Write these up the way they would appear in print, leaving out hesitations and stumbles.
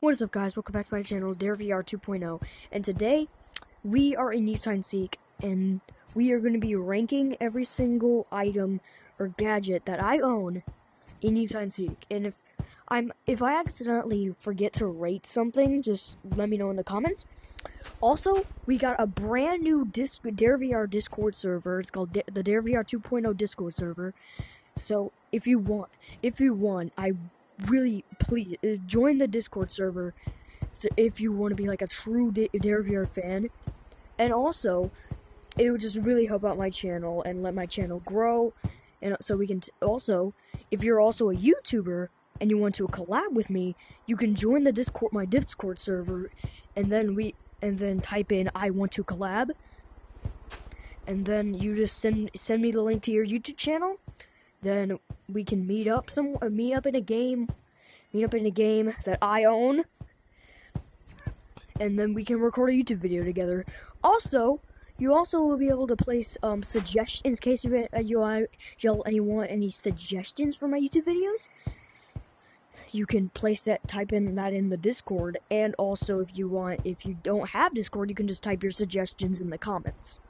What is up, guys? Welcome back to my channel, DareVR 2.0, and today we are in yeeps and seek, and we are going to be ranking every single item or gadget that I own in yeeps and seek. And if I accidentally forget to rate something, just let me know in the comments. Also, we got a brand new DareVR Discord server. It's called the DareVR 2.0 Discord server. So if you want, I really please join the Discord server. So if you want to be like a true DareVR fan, and also it would just really help out my channel and let my channel grow. And so we can also, if you're also a YouTuber and you want to collab with me, you can join the my Discord server, and then type in "I want to collab," and then you just send me the link to your YouTube channel. Then we can meet up in a game that I own, and then we can record a YouTube video together. Also, you also will be able to place suggestions in case you want any suggestions for my YouTube videos. You can type in that in the Discord, and also if you don't have Discord, you can just type your suggestions in the comments.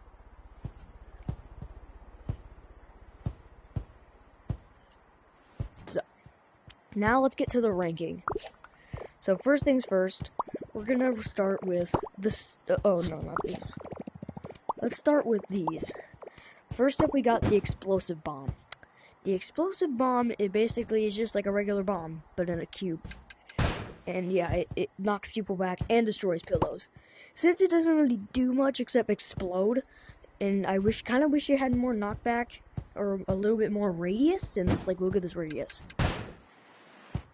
So, now let's get to the ranking. So first things first, we're gonna start with this. Oh no, not these. Let's start with these. First up, we got the explosive bomb. The explosive bomb, it basically is just like a regular bomb, but in a cube. And yeah, it knocks people back and destroys pillows. Since it doesn't really do much except explode, and I kind of wish it had more knockback or a little bit more radius. Since, like, look at this radius.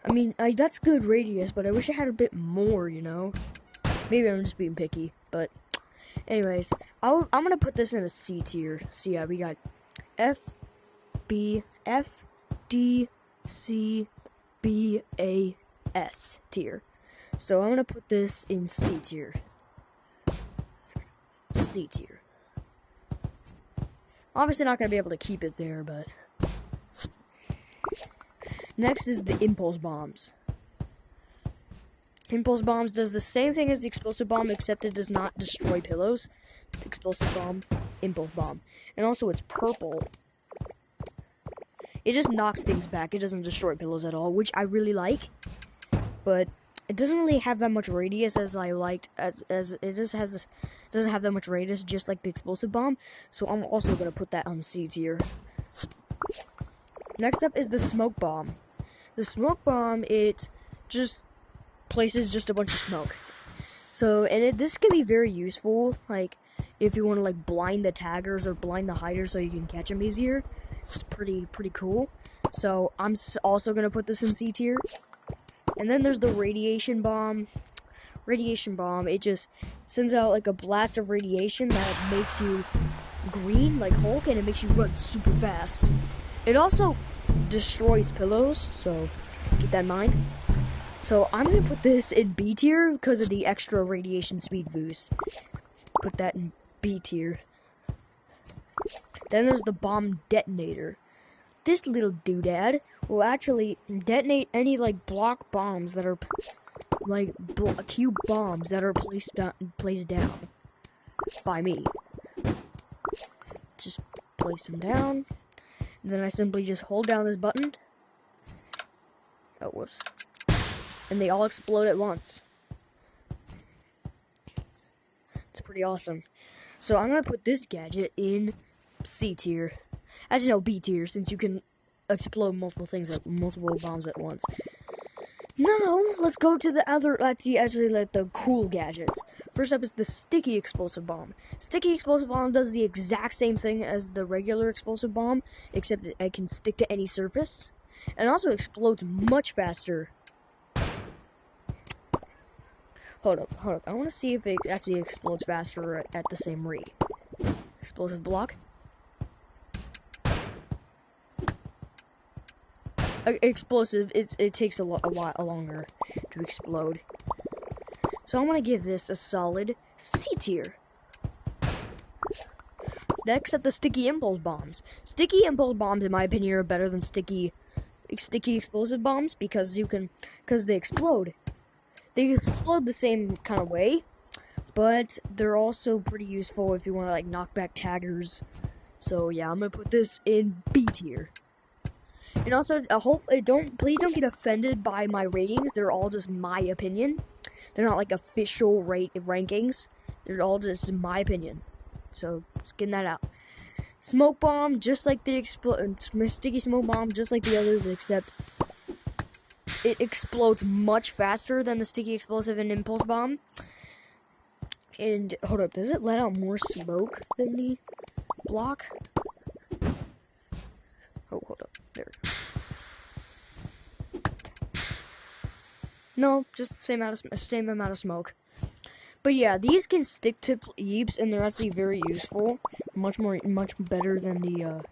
I mean, that's good radius, but I wish it had a bit more, you know? Maybe I'm just being picky, but anyways, I'm gonna put this in a C tier. So yeah, we got F, B, F, D, C, B, A, S tier. So I'm gonna put this in C tier. C tier. Obviously not gonna be able to keep it there, but next is the impulse bombs. Impulse bombs does the same thing as the explosive bomb, except it does not destroy pillows. Explosive bomb, impulse bomb. And also it's purple. It just knocks things back. It doesn't destroy pillows at all, which I really like. But it doesn't really have that much radius as I liked, as it just has this, doesn't have that much radius, just like the explosive bomb. So I'm also gonna put that on C tier. Next up is the smoke bomb. The smoke bomb, it just places just a bunch of smoke. So, and this can be very useful, like if you want to like blind the taggers or blind the hiders so you can catch them easier. It's pretty cool. So I'm also gonna put this in C tier. And then there's the radiation bomb. Radiation bomb, it just sends out like a blast of radiation that makes you green like Hulk, and it makes you run super fast. It also destroys pillows, so keep that in mind. So I'm gonna put this in B tier because of the extra radiation speed boost. Put that in B tier. Then there's the bomb detonator. This little doodad will actually detonate any like block bombs that are like cube bombs that are placed down by me. Just place them down, and then I simply just hold down this button. Oh, whoops. And they all explode at once. It's pretty awesome. So I'm gonna put this gadget in C tier. As you know, B tier, since you can explode multiple bombs at once. Now let's go to the cool gadgets. First up is the sticky explosive bomb. Sticky explosive bomb does the exact same thing as the regular explosive bomb, except it can stick to any surface, and also explodes much faster. Hold up. I want to see if it actually explodes faster at the same rate. Explosive block. Explosive, it takes a lot longer to explode. So I'm gonna give this a solid C tier. Next up, the sticky impulse bombs. Sticky impulse bombs, in my opinion, are better than sticky explosive bombs because they explode. They explode the same kind of way, but they're also pretty useful if you want to like knock back taggers. So yeah, I'm gonna put this in B tier. And also, please don't get offended by my ratings. They're all just my opinion. They're not like official rankings. They're all just my opinion. So just getting that out. Smoke bomb, just like the sticky smoke bomb, just like the others, except it explodes much faster than the sticky explosive and impulse bomb. And hold up, does it let out more smoke than the block? Oh, hold up, there. No, just the same amount of smoke. But yeah, these can stick to yeeps, and they're actually very useful. Much better than the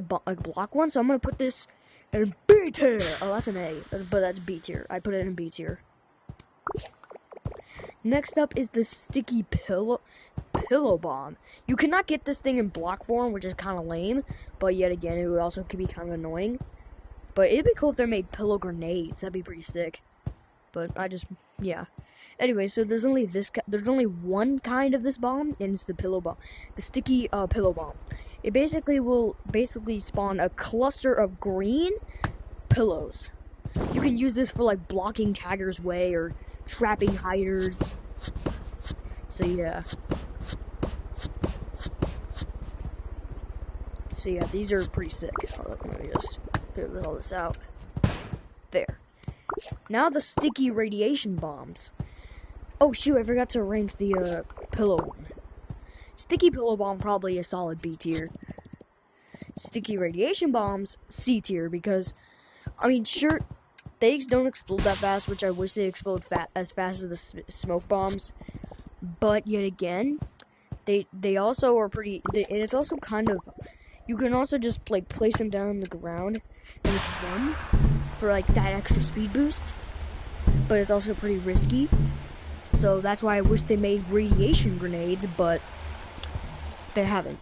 block one. So I'm gonna put this in B tier. Oh, that's an A, but that's B tier. I put it in B tier. Next up is the sticky pillow bomb. You cannot get this thing in block form, which is kind of lame. But yet again, it would also be kind of annoying. But it'd be cool if they made pillow grenades. That'd be pretty sick. But yeah. Anyway, so there's only one kind of this bomb, and it's the pillow bomb, the sticky pillow bomb. It will spawn a cluster of green pillows. You can use this for like blocking taggers' way or trapping hiders. So yeah. These are pretty sick. Let me just let all this out. There. Now the sticky radiation bombs. Oh shoot, I forgot to rank the pillow one. Sticky pillow bomb probably a solid B tier. Sticky radiation bombs, C tier, because, I mean, sure, they don't explode that fast, which I wish they explode as fast as the smoke bombs. But yet again, they also are pretty, and it's also kind of, you can also just like place them down on the ground and run for like that extra speed boost. But it's also pretty risky. So that's why I wish they made radiation grenades, but they haven't.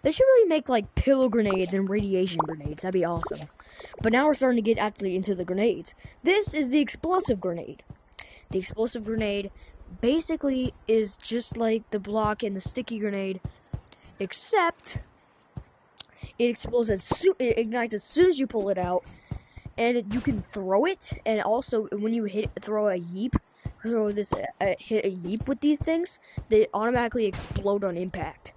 They should really make like pillow grenades and radiation grenades. That'd be awesome. But now we're starting to get actually into the grenades. This is the explosive grenade. The explosive grenade basically is just like the block and the sticky grenade, except it explodes it ignites as soon as you pull it out, and you can throw it. And also, when you hit a yeep with these things, they automatically explode on impact.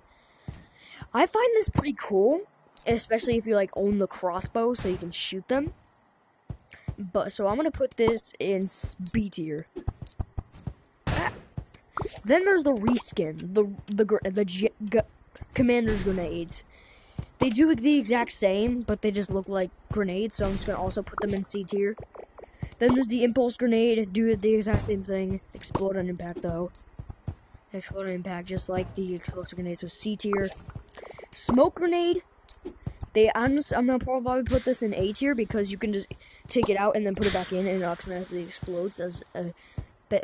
I find this pretty cool, especially if you like own the crossbow so you can shoot them. But so I'm gonna put this in B tier. Then there's the reskin, the commander's grenades. They do the exact same, but they just look like grenades, so I'm just gonna also put them in C tier. Then there's the impulse grenade, do the exact same thing, explode on impact though. Explode on impact just like the explosive grenade, so C tier. Smoke grenade, I'm gonna probably put this in A tier because you can just take it out and then put it back in and it automatically explodes as a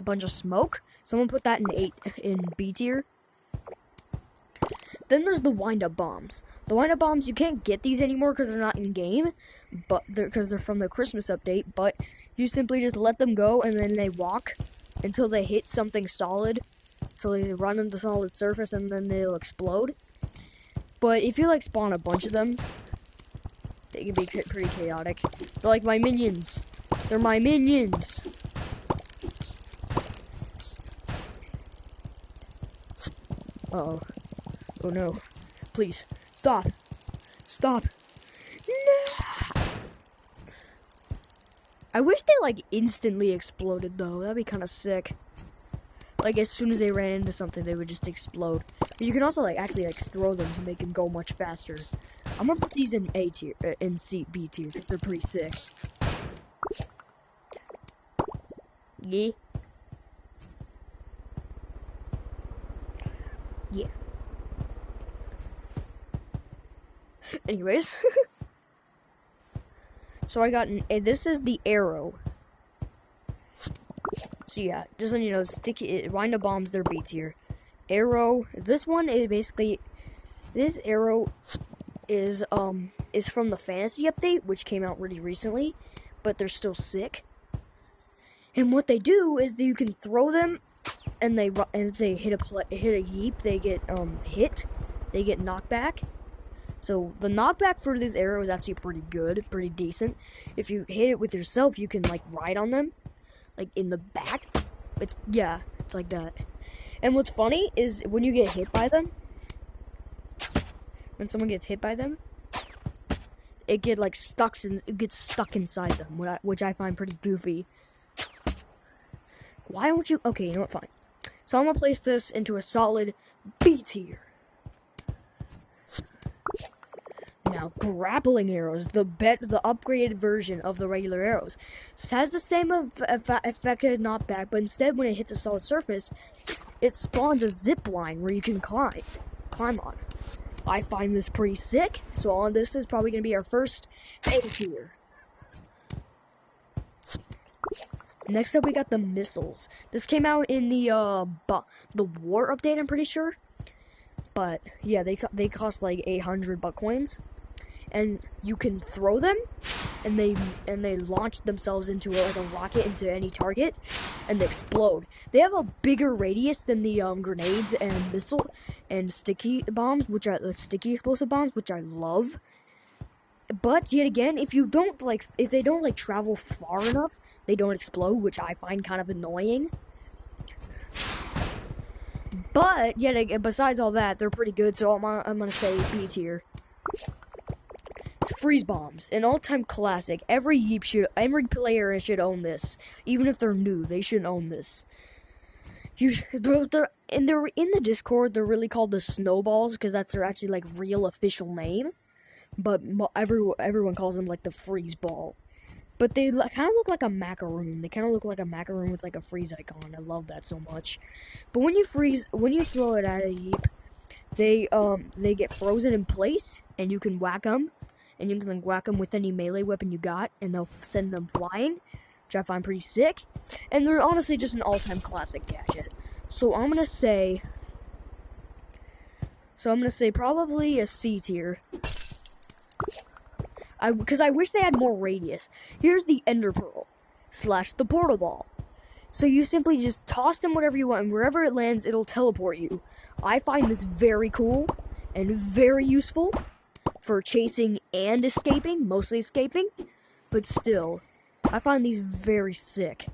bunch of smoke. So I'm gonna put that in B tier. Then there's the wind-up bombs. The wind-up bombs, you can't get these anymore because they're not in game, but because they're from the Christmas update. But you simply just let them go and then they walk until they hit something solid. So they run into the solid surface and then they'll explode. But if you like spawn a bunch of them, they can be pretty chaotic. They're like my minions. They're my minions. Uh-oh. Oh no. Please. Stop. Stop. No! I wish they like instantly exploded though. That'd be kind of sick. Like as soon as they ran into something, they would just explode. But you can also like actually like throw them to make them go much faster. I'm gonna put these in A tier, in B tier, because they're pretty sick. Yeah. Yeah. Anyways. So I got this is the arrow. So yeah, just so you know, sticky wind-up bombs, they're B tier. Arrow, this one is basically, this arrow is from the fantasy update, which came out really recently, but they're still sick. And what they do is that you can throw them, and if they hit a yeep, they get hit, they get knockback. So the knockback for this arrow is actually pretty good, pretty decent. If you hit it with yourself, you can like ride on them, like in the back. It's like that. And what's funny is when you get hit by them, when someone gets hit by them, it gets stuck inside them, which I find pretty goofy. Why don't you? Okay, you know what? Fine. So I'm gonna place this into a solid B tier. Now, grappling arrows, the upgraded version of the regular arrows, has the same effective knockback, but instead, when it hits a solid surface, it spawns a zip line where you can climb on. I find this pretty sick, so this is probably gonna be our first A tier. Next up, we got the missiles. This came out in the war update, I'm pretty sure. But yeah, they cost like 800 buck coins, and you can throw them, and they launch themselves into like a rocket into any target, and they explode. They have a bigger radius than the grenades and missile and sticky bombs, which are the sticky explosive bombs, which I love. But yet again, if they don't travel far enough, they don't explode, which I find kind of annoying. But yet, besides all that, they're pretty good. So I'm gonna say B tier. Freeze bombs, an all-time classic. Every every player should own this, even if they're new. They should own this. They're in the Discord. They're really called the snowballs because that's their actually like real official name. But everyone calls them like the freeze ball. But they kind of look like a macaroon. They kind of look like a macaroon with like a freeze icon. I love that so much. But when you throw it at a yeep, they get frozen in place, and you can whack them, and you can whack them with any melee weapon you got, and they'll send them flying, which I find pretty sick. And they're honestly just an all-time classic gadget. So I'm gonna say probably a C tier. Because I wish they had more radius. Here's the Ender Pearl / the Portal Ball. So you simply just toss them whatever you want, and wherever it lands, it'll teleport you. I find this very cool and very useful for chasing and escaping, mostly escaping, but still, I find these very sick.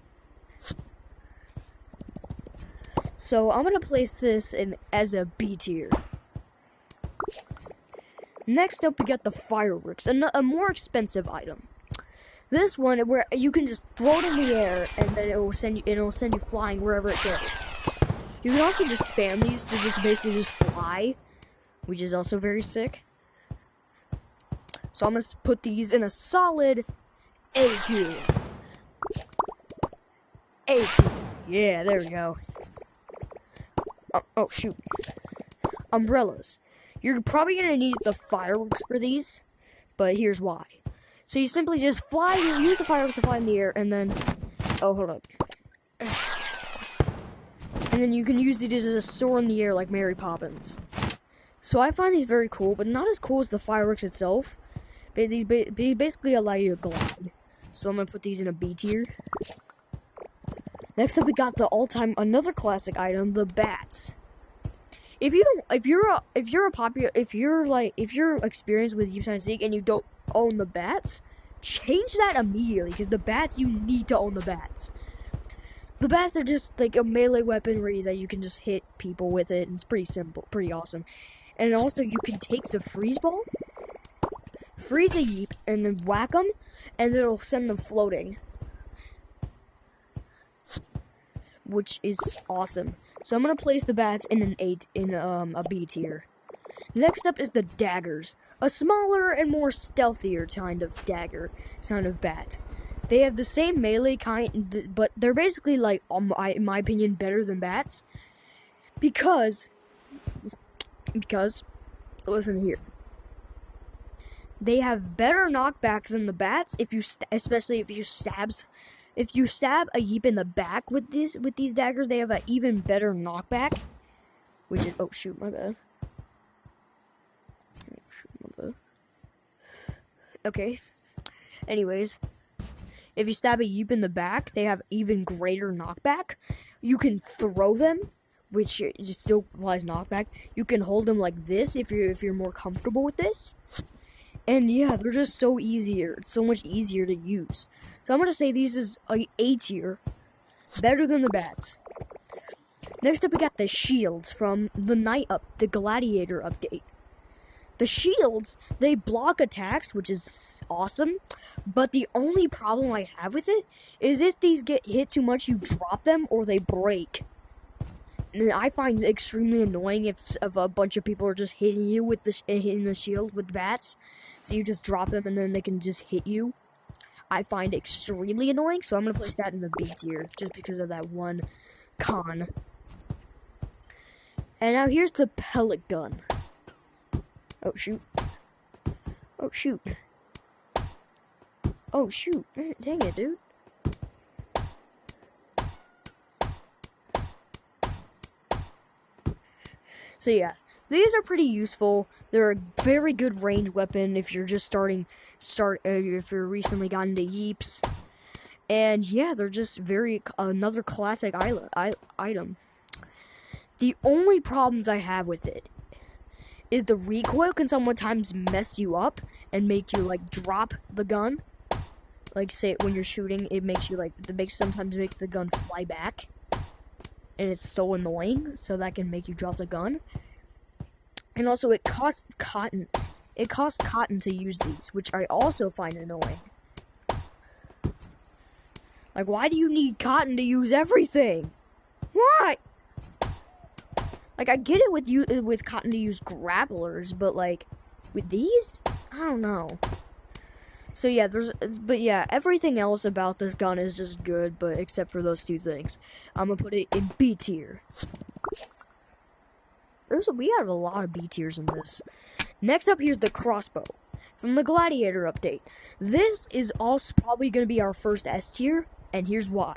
So I'm gonna place this as a B tier. Next up, we got the fireworks, a more expensive item. This one, where you can just throw it in the air, and then it'll send you flying wherever it goes. You can also just spam these to basically just fly, which is also very sick. So I'm gonna put these in a solid A tier. A tier. Yeah, there we go. Oh shoot. Umbrellas. You're probably going to need the fireworks for these, but here's why. So you simply just use the fireworks to fly in the air, and then, oh, hold up. And then you can use it as a soar in the air like Mary Poppins. So I find these very cool, but not as cool as the fireworks itself. But these basically allow you to glide. So I'm going to put these in a B tier. Next up, we got another classic item, the bats. If you're experienced with Yeeps and Seek and you don't own the bats, change that immediately, because the bats, you need to own the bats. The bats are just like a melee weaponry that you can just hit people with it, and it's pretty simple, pretty awesome. And also, you can take the freeze ball, freeze a yeep, and then whack them, and it'll send them floating, which is awesome. So I'm gonna place the bats in a B tier. Next up is the daggers, a smaller and more stealthier kind of bat. They have the same melee kind, but they're basically like, in my opinion, better than bats. Because listen here, they have better knockback than the bats. Especially if you stab a yeep in the back with these daggers, they have an even better knockback. Which is, oh shoot, my bad. Okay. Anyways, If you stab a yeep in the back, they have even greater knockback. You can throw them, which still applies knockback. You can hold them like this if you're more comfortable with this. And yeah, they're just so easier. It's so much easier to use. So I'm gonna say these is a A tier, better than the bats. Next up, we got the shields from the Gladiator update. The shields, they block attacks, which is awesome, but the only problem I have with it is if these get hit too much, you drop them or they break. And I find it extremely annoying if a bunch of people are just hitting you with hitting the shield with bats, so you just drop them and then they can just hit you. I find it extremely annoying, so I'm going to place that in the B tier, just because of that one con. And now here's the pellet gun. Oh, shoot. Oh, shoot. Oh, shoot. Dang it, dude. So, yeah. These are pretty useful. They're a very good range weapon if you're just if you're recently gotten into yeeps. And, yeah, they're just another classic item. The only problems I have with it is the recoil can sometimes mess you up and make you like drop the gun. Like say when you're shooting, it makes you sometimes makes the gun fly back, and it's so annoying. So that can make you drop the gun. And also, it costs cotton. It costs cotton to use these, which I also find annoying. Like, why do you need cotton to use everything? Why? Like, I get it with cotton to use grapplers, but like with these, I don't know. So yeah, but yeah, everything else about this gun is just good, but except for those two things. I'm gonna put it in B tier. We have a lot of B tiers in this. Next up, here's the crossbow from the Gladiator update. This is also probably gonna be our first S tier, and here's why.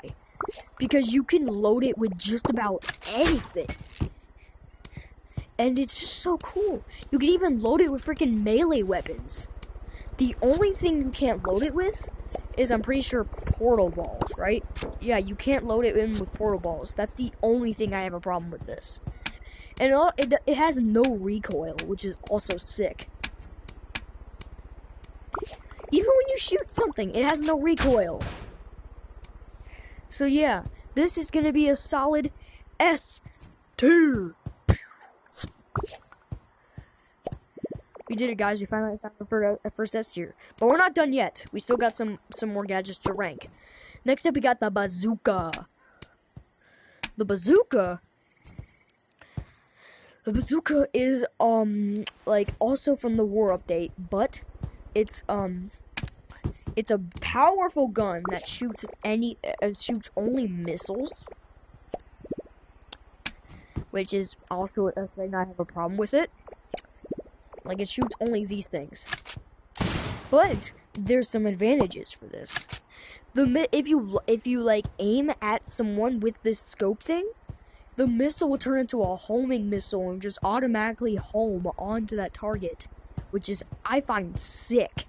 Because you can load it with just about anything. And it's just so cool. You can even load it with freaking melee weapons. The only thing you can't load it with is, I'm pretty sure, portal balls, right? Yeah, you can't load it in with portal balls. That's the only thing I have a problem with this. And it has no recoil, which is also sick. Even when you shoot something, it has no recoil. So yeah, this is going to be a solid S tier. We did it, guys. We finally found our first S tier. But we're not done yet. We still got some more gadgets to rank. Next up, we got the bazooka. The bazooka is like also from the war update, but it's a powerful gun that shoots only missiles, which is also a thing I have a problem with it. Like, it shoots only these things. But there's some advantages for this. If you like aim at someone with this scope thing, the missile will turn into a homing missile and just automatically home onto that target, which is, I find, sick.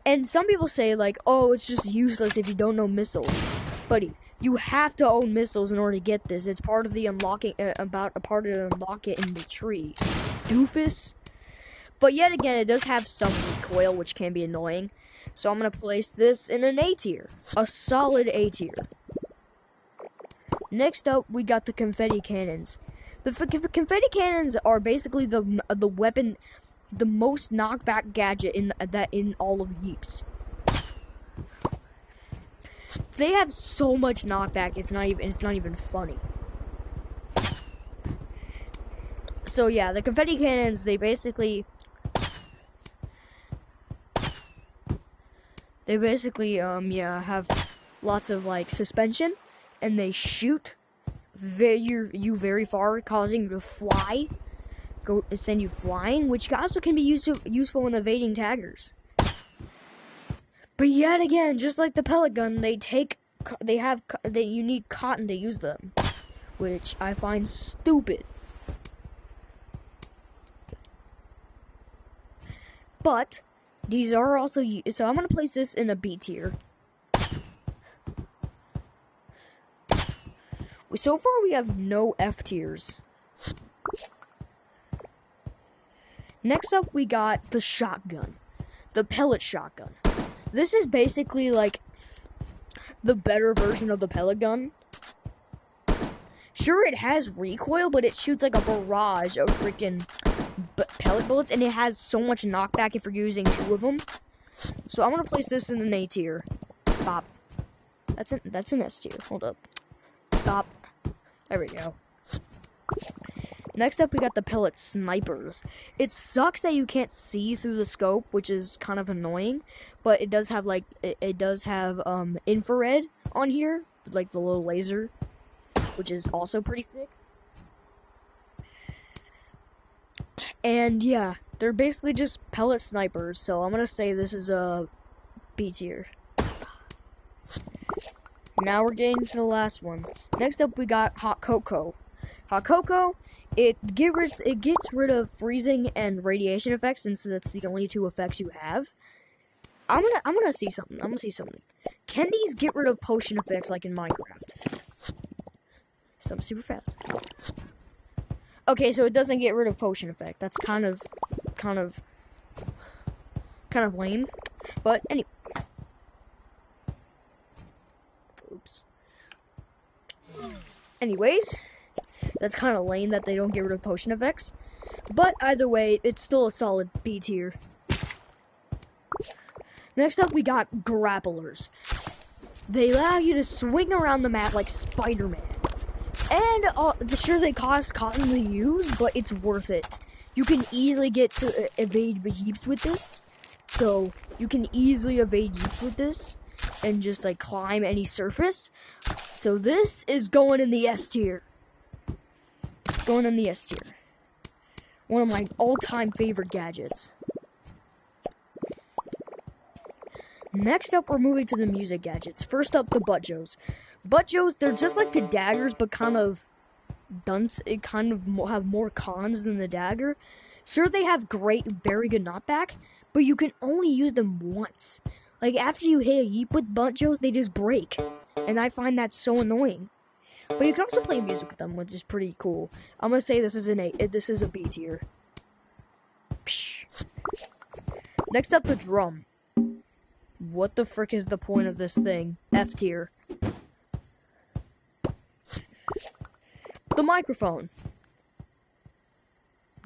And some people say like, oh, it's just useless if you don't know missiles. Buddy, you have to own missiles in order to get this. It's part of the unlocking, part of the unlock it in the tree. Doofus. But yet again, it does have some recoil, which can be annoying. So I'm going to place this in an A tier. A solid A tier. Next up, we got the confetti cannons. The confetti cannons are basically the weapon, the most knockback gadget in all of yeeps. They have so much knockback, it's not even funny. So yeah, the confetti cannons, they basically have lots of like suspension, and they shoot you very far, causing you to fly, send you flying, which also can be useful in evading taggers. But yet again, just like the pellet gun, you need cotton to use them, which I find stupid. But these are also, so I'm gonna place this in a B tier. So far, we have no F tiers. Next up, we got the shotgun. The pellet shotgun. This is basically like the better version of the pellet gun. Sure, it has recoil, but it shoots like a barrage of freaking pellet bullets, and it has so much knockback if you're using 2 of them. So I'm gonna place this in an A tier. Bop. That's an S tier. Hold up. Bop. There we go. Next up, we got the pellet snipers. It sucks that you can't see through the scope, which is kind of annoying. But it does have like it does have infrared on here, like the little laser, which is also pretty sick. And yeah, they're basically just pellet snipers. So I'm gonna say this is a B tier. Now we're getting to the last one. Next up, we got hot cocoa. Hot cocoa. It gets rid of freezing and radiation effects, since that's the only 2 effects you have. I'm gonna see something. Can these get rid of potion effects like in Minecraft? Something super fast. Okay, so it doesn't get rid of potion effect. That's kind of lame. But anyway. Oops. Anyways. That's kind of lame that they don't get rid of potion effects. But either way, it's still a solid B tier. Next up, we got grapplers. They allow you to swing around the map like Spider-Man. And sure, they cost cotton to use, but it's worth it. You can easily get to evade yeeps with this. So, you can easily evade yeeps with this. And just like climb any surface. So this is going in the S tier. Going in the S tier. One of my all-time favorite gadgets. Next up, we're moving to the music gadgets. First up, the butt-joes. Butt-joes, they're just like the daggers, but kind of dunce. It kind of have more cons than the dagger. Sure, they have very good knockback, but you can only use them once. Like, after you hit a yeep with butt-joes, they just break. And I find that so annoying. But you can also play music with them, which is pretty cool. I'm gonna say this is a B tier. Psh. Next up, the drum. What the frick is the point of this thing? F tier. The microphone.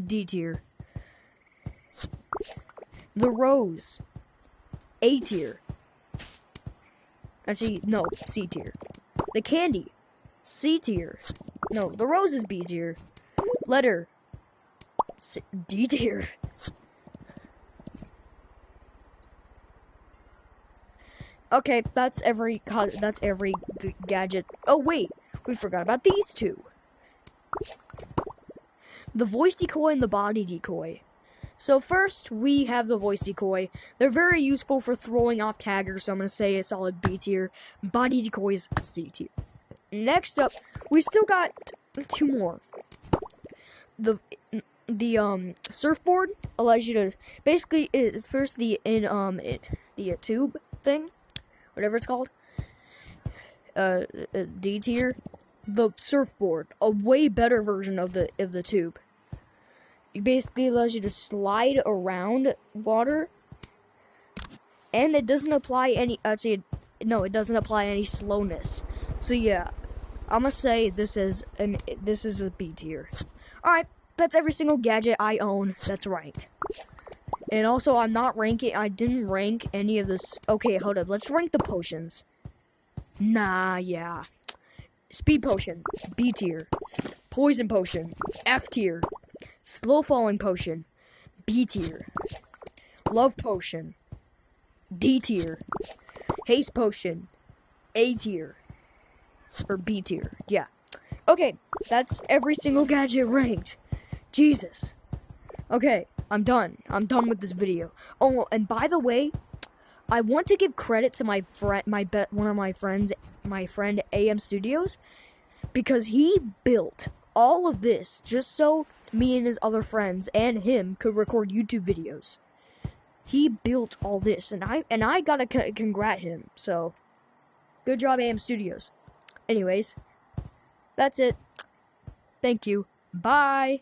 D tier. The rose. A tier. Actually, no, C tier. The candy. C tier. No, the rose is B tier. Letter. D tier. Okay, that's every gadget. Oh wait, we forgot about these 2. The voice decoy and the body decoy. So first, we have the voice decoy. They're very useful for throwing off taggers, so I'm going to say a solid B tier. Body decoy is C tier. Next up, we still got 2 more. The surfboard allows you to basically first the tube thing, whatever it's called. D tier. The surfboard, a way better version of the tube. It basically allows you to slide around water, and it doesn't apply any. Actually, no, it doesn't apply any slowness. So yeah, I'm gonna say this is a B tier. All right, that's every single gadget I own that's ranked. And also, I didn't rank any of this. Okay, hold up. Let's rank the potions. Nah, yeah. Speed potion, B tier. Poison potion, F tier. Slow falling potion, B tier. Love potion, D tier. Haste potion, A tier. Or B tier, yeah. Okay, that's every single gadget ranked. Jesus. Okay, I'm done. I'm done with this video. Oh, and by the way, I want to give credit to my friend AM Studios, because he built all of this just so me and his other friends and him could record YouTube videos. He built all this, and I gotta congrat him. So, good job, AM Studios. Anyways, That's it. Thank you. Bye.